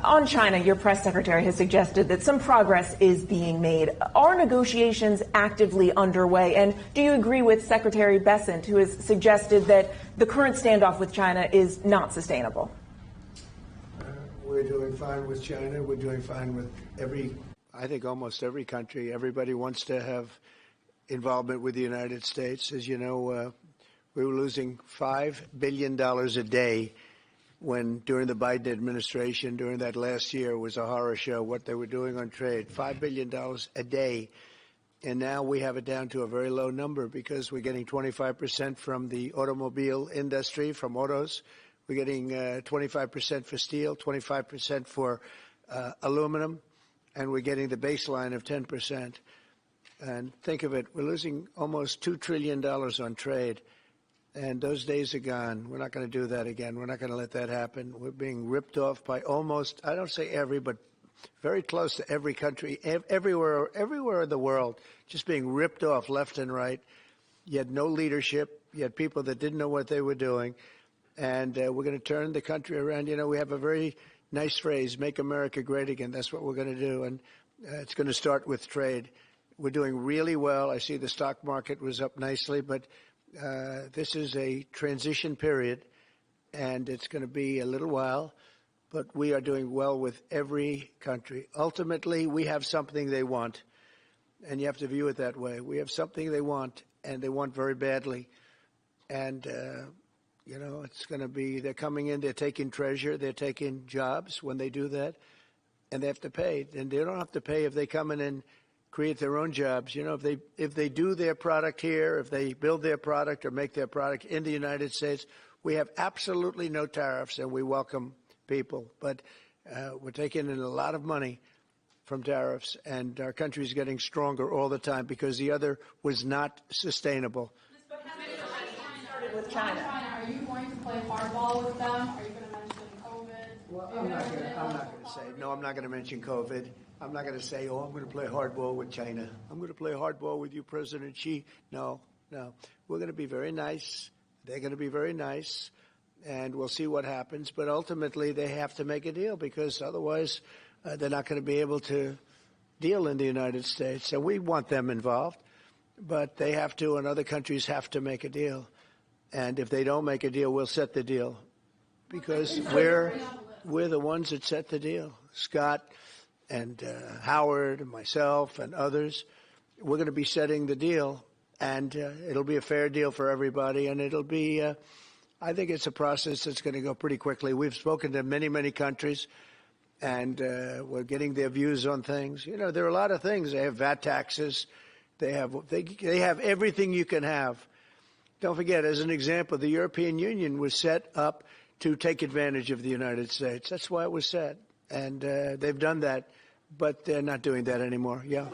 On China, your press secretary has suggested that some progress is being made. Are negotiations actively underway? And do you agree with Secretary Bessent, who has suggested that the current standoff with China is not sustainable? We're doing fine with China. We're doing fine with I think almost every country. Everybody wants to have involvement with the United States. As you know, we were losing $5 billion a day during the Biden administration, during that last year, was a horror show, what they were doing on trade, $5 billion a day. And now we have it down to a very low number because we're getting 25% from the automobile industry, from autos. We're getting 25% for steel, 25% for aluminum, and we're getting the baseline of 10%. And think of it, we're losing almost $2 trillion on trade. And those days are gone. We're not going to do that again. We're not going to let that happen. We're being ripped off by almost, I don't say every, but very close to every country, everywhere in the world, just being ripped off left and right. You had no leadership. You had people that didn't know what they were doing. And we're going to turn the country around. You know, we have a very nice phrase, make America great again. That's what we're going to do. And it's going to start with trade. We're doing really well. I see the stock market was up nicely, but this is a transition period, and it's going to be a little while, but we are doing well with every country. Ultimately, we have something they want, and you have to view it that way. We have something they want, and they want very badly. And, you know, it's going to be, they're coming in, they're taking treasure, they're taking jobs when they do that, and they have to pay. And they don't have to pay if they come in and create their own jobs. You know, if they do their product here, if they build their product or make their product in the United States, we have absolutely no tariffs, and we welcome people. But we're taking in a lot of money from tariffs, and our country is getting stronger all the time because the other was not sustainable. But how many times started with China? Are you going to play hardball with them? Are you going to mention COVID? Well, I'm not going to say. No, I'm not going to mention COVID. I'm not going to say, oh, I'm going to play hardball with China. I'm going to play hardball with you, President Xi. No. We're going to be very nice. They're going to be very nice, and we'll see what happens. But ultimately, they have to make a deal because otherwise they're not going to be able to deal in the United States. And we want them involved, but they have to, and other countries have to make a deal. And if they don't make a deal, we'll set the deal because we're the ones that set the deal. Scott and Howard and myself and others, we're going to be setting the deal, and it'll be a fair deal for everybody, and it'll be, I think it's a process that's going to go pretty quickly. We've spoken to many, many countries, and we're getting their views on things. You know, there are a lot of things. They have VAT taxes. They have everything you can have. Don't forget, as an example, the European Union was set up to take advantage of the United States. That's why it was set. And they've done that, but they're not doing that anymore. Yeah.